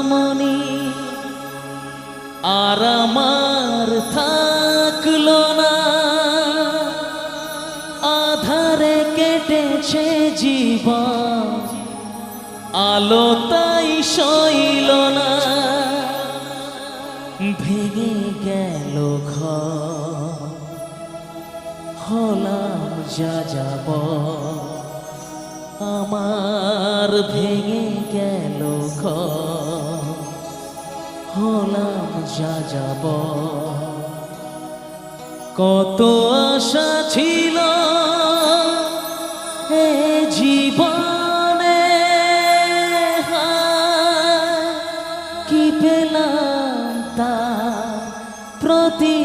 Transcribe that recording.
মনি আর আমার থাকলো না, আধারে কেটেছে জীবন, আলো তাই সইল না। ভেঙে গেল ঘর, হলাম যা যাব, আমার ভেঙে গেল ঘর, হলাম যা যাব। কত আশা ছিল এ জীবনে, কি পেলাম তা প্রতি